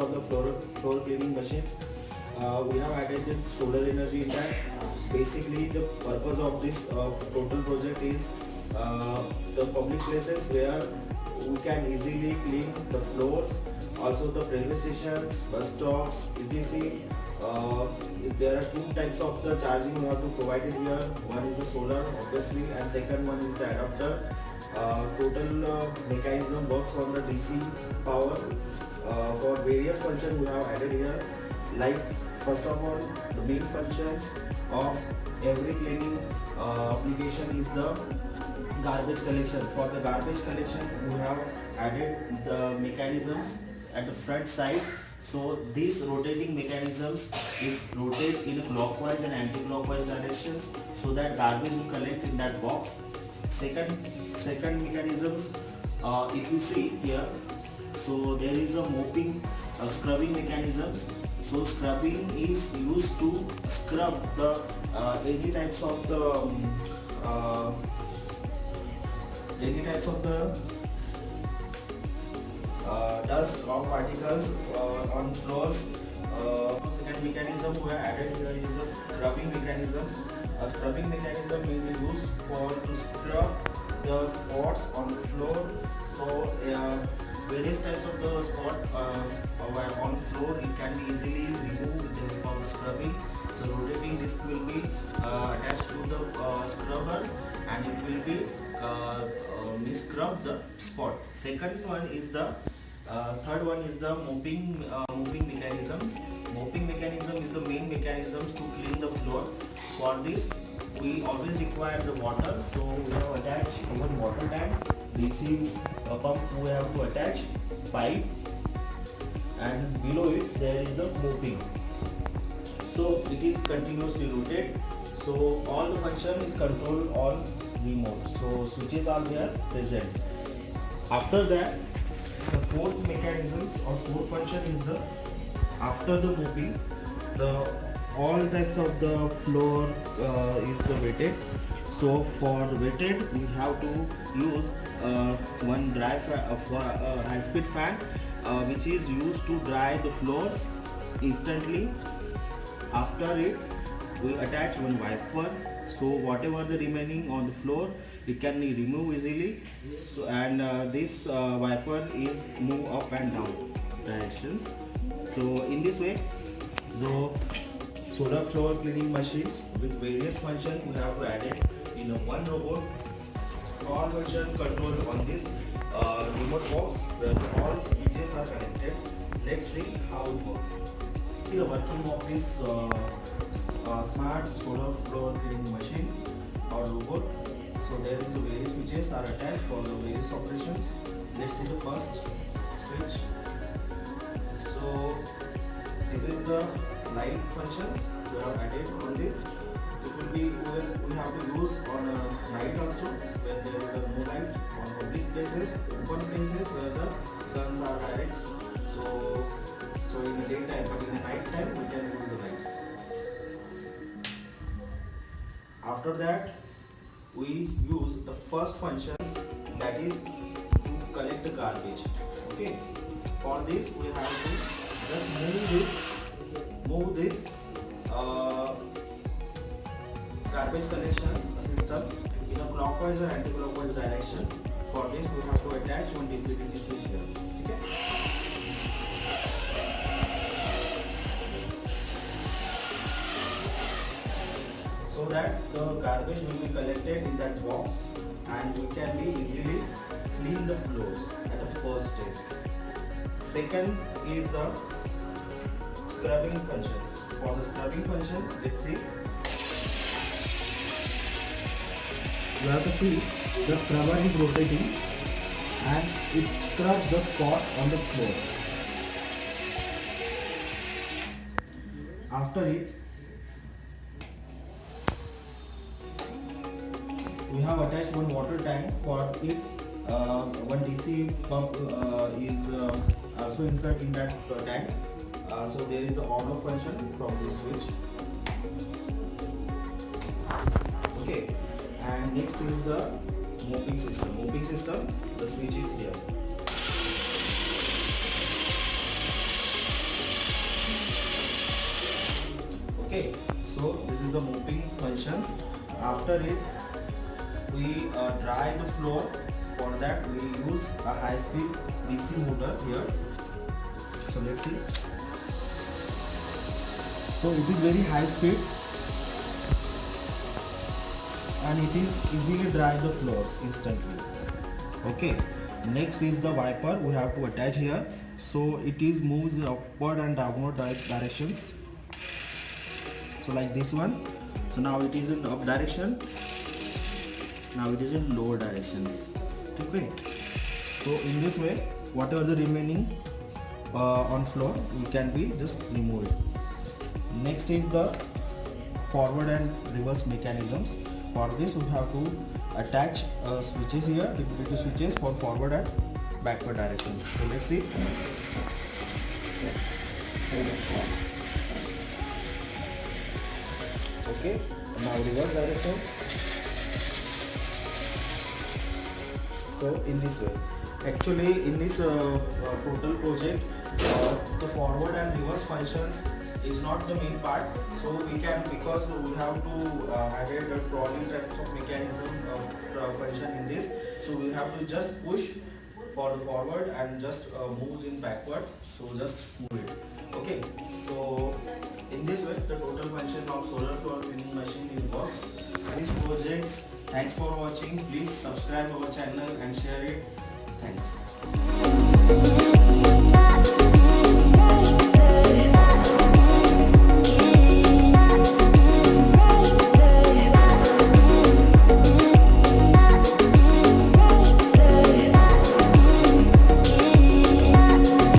of the floor cleaning machines. We have added the solar energy in that. Basically, the purpose of this total project is the public places where we can easily clean the floors, also the railway stations, bus stops, etc. There are two types of the charging we have to provide it here. One is the solar, obviously, and second one is the adapter. Total mechanism works on the DC power. For various functions we have added here, like first of all, the main functions of every cleaning application is the garbage collection. For the garbage collection we have added the mechanisms at the front side. So these rotating mechanisms is rotate in a clockwise and anti-clockwise directions, so that garbage will collect in that box. Second mechanisms, if you see here, so there is a mopping, scrubbing mechanisms. So scrubbing is used to scrub the any types of the dust or particles on floors. Second mechanism we have added here is the scrubbing mechanisms. A scrubbing mechanism will be used to scrub the spots on the floor. So various types of the spot on floor, it can be easily removed with the help of the scrubbing. So rotating disc will be attached to the scrubbers, and it will be scrub the spot. Second one is the third one is the mopping mechanisms. Mopping mechanism is the main mechanisms to clean the floor. For this, we always require the water, so we have attached one water tank. DC pump we have to attach pipe, and below it there is the mopping. So it is continuously rotate. So all the function is controlled on remote. So switches are there present. After that, the fourth mechanisms or fourth function is the after the mopping, all types of the floor is the wetted. So for the wetted, we have to use one dry high-speed fan, which is used to dry the floors instantly. After it, we attach one wiper. So whatever the remaining on the floor, it can be removed easily. So and this wiper is move up and down directions. So in this way, so solar floor cleaning machines with various functions we have added in one robot. All function controlled on this remote box where all switches are connected. Let's see how it works. See the working of this smart solar floor cleaning machine or robot. So there is various switches are attached for the various operations. Let's see the first switch. So this is the light functions we have added on this. It will be we have to use on a night also, where there is no light, on public places, open places where the suns are direct. So in the daytime, but in the night time we can use the lights. After that, we use the first function, that is to collect the garbage. Okay. For this we have to just move this garbage collection system in a clockwise or anti-clockwise direction. For this we have to attach one DPDT switch here. Okay. So that the garbage will be collected in that box, and we can be easily clean the floors at the first stage. Second is the scrubbing functions. For the scrubbing functions, let's see. You have to see the scrubber is rotating and it scrubs the spot on the floor. After it, we have attached one water tank. For it, one DC pump is also insert in that tank. So there is an on-off function from this switch. Okay, and next is the mopping system. Mopping system, the switch is here. Okay, so this is the mopping functions. After it, we dry the floor. For that we use a high-speed DC motor here. So let's see. So it is very high speed and it is easily dry the floors instantly. Okay, next is the wiper we have to attach here. So it is moves upward and downward directions. So like this one. So now it is in up direction. Now it is in lower directions. Okay. So in this way, whatever the remaining on floor, we can be just removed. Next is the forward and reverse mechanisms. For this we have to attach switches here, the switches for forward and backward directions. So let's see. Okay, now reverse directions. So in this way, actually in this total project, the forward and reverse functions is not the main part. So we can, because we have to added the trolley types of mechanisms of function in this. So we have to just push for the forward and just move in backward. So just move it. Okay. So in this way, the total function of solar floor cleaning machine is works. These projects. Thanks for watching. Please subscribe our channel and share it. Thanks.